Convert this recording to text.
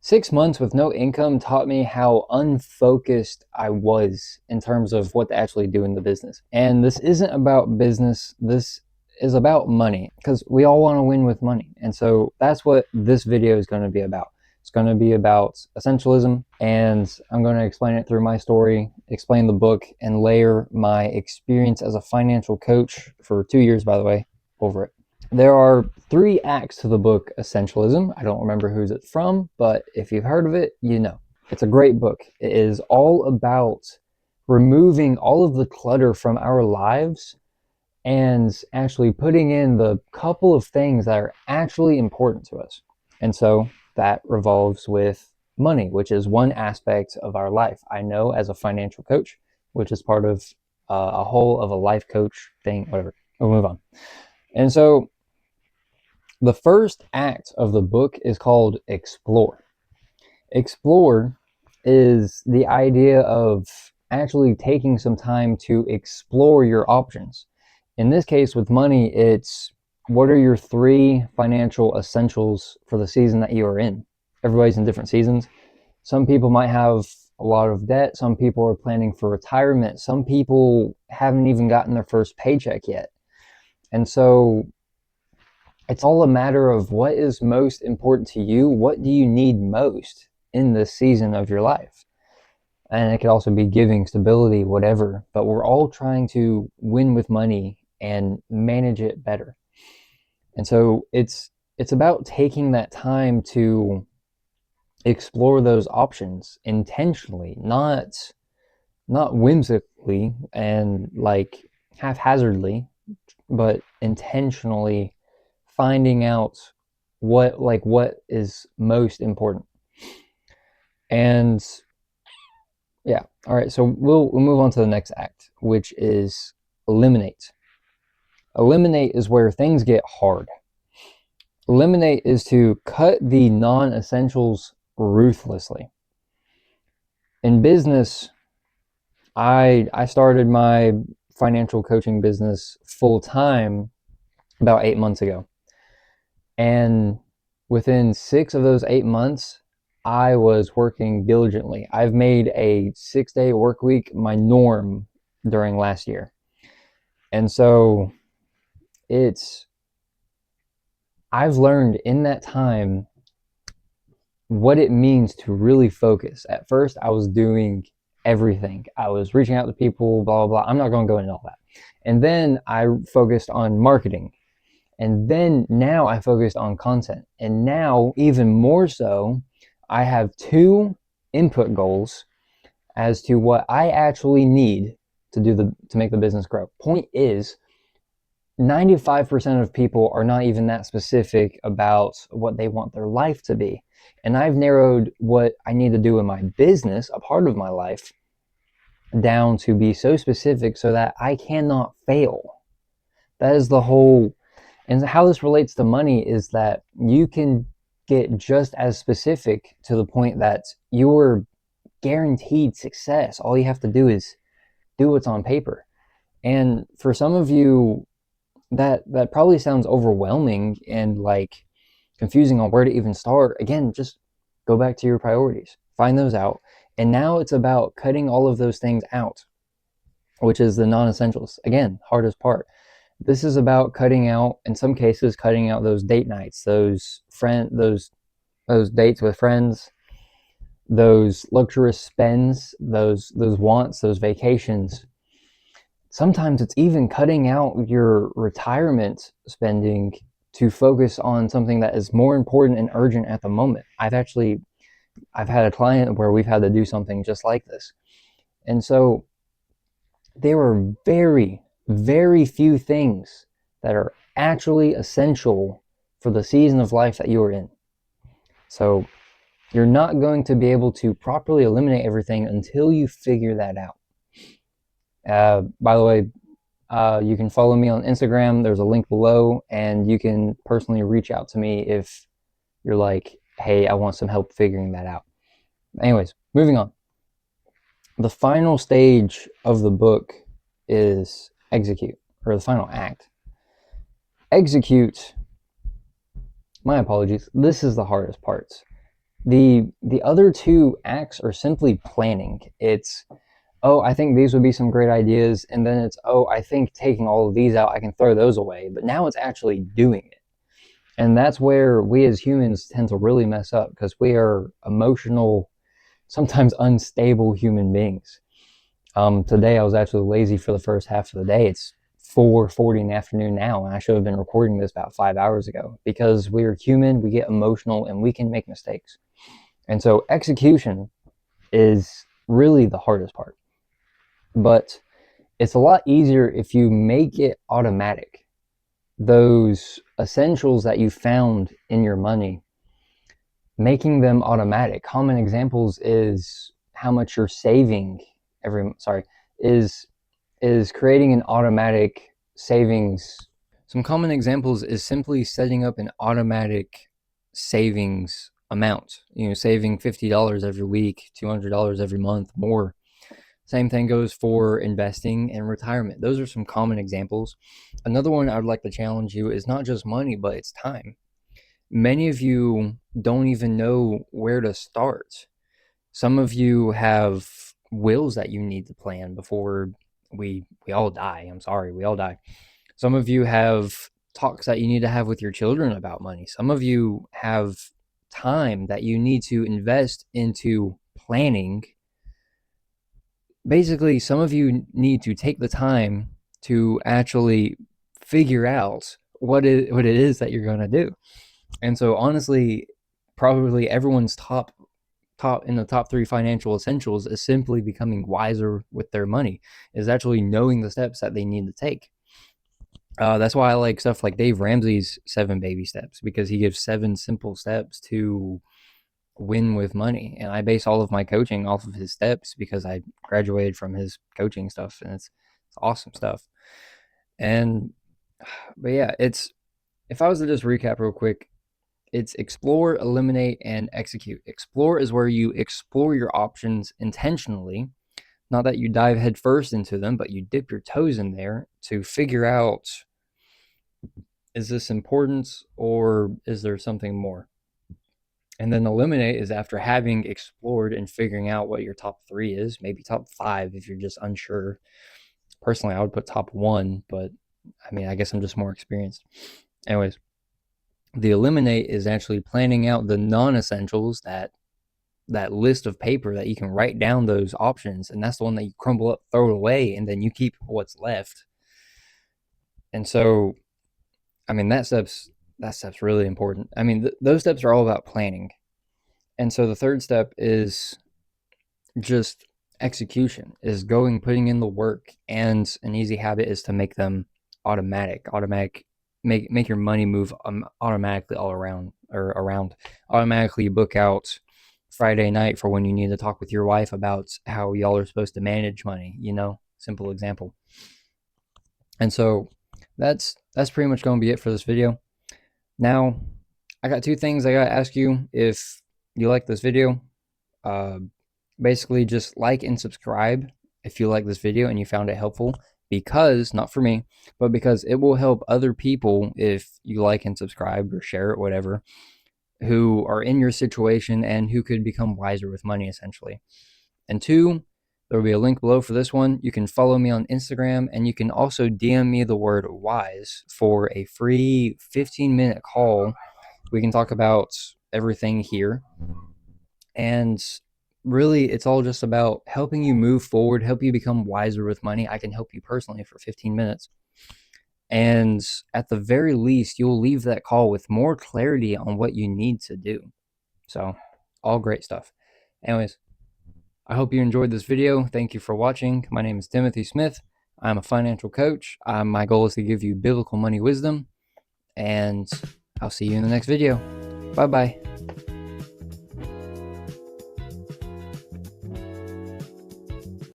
6 months with no income taught me how unfocused I was in terms of what to actually do in the business. And this isn't about business, this is about money because we all want to win with money. And so that's what this video is going to be about. It's going to be about essentialism, and I'm going to explain it through my story, explain the book, and layer my experience as a financial coach for 2 years, by the way, over it. There are 3 acts to the book Essentialism. I don't remember who's it's from, but if you've heard of it, you know. It's a great book. It is all about removing all of the clutter from our lives and actually putting in the couple of things that are actually important to us. And so that revolves with money, which is one aspect of our life. I know as a financial coach, which is part of a whole of a life coach thing, whatever. We'll move on. And so the first act of the book is called Explore. Explore is the idea of actually taking some time to explore your options. In this case, with money, it's what are your 3 financial essentials for the season that you are in? Everybody's in different seasons. Some people might have a lot of debt. Some people are planning for retirement. Some people haven't even gotten their first paycheck yet. And so it's all a matter of what is most important to you. What do you need most in this season of your life? And it could also be giving, stability, whatever. But we're all trying to win with money and manage it better. And so it's about taking that time to explore those options intentionally, not whimsically and like haphazardly, but intentionally finding out what is most important. And yeah, all right, so we'll move on to the next act, which is eliminate. Eliminate is where things get hard. Eliminate is to cut the non-essentials ruthlessly. In business, I started my financial coaching business full time about 8 months ago. And within 6 of those 8 months, I was working diligently. I've made a 6-day work week my norm during last year. And so I've learned in that time what it means to really focus. At first, I was doing everything. I was reaching out to people, blah, blah, blah. I'm not going to go into all that. And then I focused on marketing. And then now I focused on content. And now, even more so, I have 2 input goals as to what I actually need to make the business grow. Point is, 95% of people are not even that specific about what they want their life to be. And I've narrowed what I need to do in my business, a part of my life, down to be so specific so that I cannot fail. That is the whole. And how this relates to money is that you can get just as specific to the point that you're guaranteed success. All you have to do is do what's on paper. And for some of you, that probably sounds overwhelming and like confusing on where to even start. Again, just go back to your priorities, find those out. And now it's about cutting all of those things out, which is the non-essentials. Again, hardest part. This is about cutting out, in some cases, cutting out those date nights, those dates with friends, those luxurious spends, those wants, those vacations. Sometimes it's even cutting out your retirement spending to focus on something that is more important and urgent at the moment. I've had a client where we've had to do something just like this. And so there are very, very few things that are actually essential for the season of life that you are in. So you're not going to be able to properly eliminate everything until you figure that out. By the way, you can follow me on Instagram. There's a link below, and you can personally reach out to me if you're like, hey, I want some help figuring that out. Anyways, moving on. The final stage of the book is execute, or the final act. Execute, my apologies, this is the hardest part. The other two acts are simply planning. It's, oh, I think these would be some great ideas, and then it's, oh, I think taking all of these out, I can throw those away. But now it's actually doing it. And that's where we as humans tend to really mess up, because we are emotional, sometimes unstable human beings. Today I was actually lazy for the first half of the day. It's 4:40 in the afternoon now, and I should have been recording this about 5 hours ago, because we are human, we get emotional, and we can make mistakes. And so execution is really the hardest part. But it's a lot easier if you make it automatic. Those essentials that you found in your money, making them automatic. Common examples is how much you're saving is creating an automatic savings. Some common examples is simply setting up an automatic savings amount, saving $50 every week, $200 every month, more. Same thing goes for investing and retirement. Those are some common examples. Another one I would like to challenge you is not just money, but it's time. Many of you don't even know where to start. Some of you have wills that you need to plan before we all die. I'm sorry, we all die. Some of you have talks that you need to have with your children about money. Some of you have time that you need to invest into planning. Basically, some of you need to take the time to actually figure out what it is that you're going to do. And so honestly, probably everyone's top in the top 3 financial essentials is simply becoming wiser with their money, is actually knowing the steps that they need to take. That's why I like stuff like Dave Ramsey's 7 baby steps, because he gives 7 simple steps to win with money. And I base all of my coaching off of his steps, because I graduated from his coaching stuff, and it's awesome stuff. But yeah, if I was to just recap real quick, it's explore, eliminate, and execute. Explore is where you explore your options intentionally. Not that you dive headfirst into them, but you dip your toes in there to figure out, is this important or is there something more? And then eliminate is after having explored and figuring out what your top 3 is, maybe top 5 if you're just unsure. Personally, I would put top 1, but I mean, I guess I'm just more experienced. Anyways, the eliminate is actually planning out the non-essentials, that list of paper that you can write down those options, and that's the one that you crumble up, throw it away, and then you keep what's left. And so, I mean, that step's really important. I mean, those steps are all about planning. And so the third step is just execution, is putting in the work, and an easy habit is to make them automatic. Make your money move automatically all around, automatically. You book out Friday night for when you need to talk with your wife about how y'all are supposed to manage money, simple example. And so that's pretty much going to be it for this video. Now, I got 2 things I got to ask you. If you like this video, basically just like and subscribe if you like this video and you found it helpful, because, not for me, but because it will help other people if you like and subscribe or share it, whatever, who are in your situation and who could become wiser with money, essentially. And 2, there will be a link below for this one. You can follow me on Instagram, and you can also DM me the word WISE for a free 15-minute call. We can talk about everything here. And really, it's all just about helping you move forward, help you become wiser with money. I can help you personally for 15 minutes. And at the very least, you'll leave that call with more clarity on what you need to do. So, all great stuff. Anyways, I hope you enjoyed this video. Thank you for watching. My name is Timothy Smith. I'm a financial coach. My goal is to give you biblical money wisdom, and I'll see you in the next video. Bye-bye.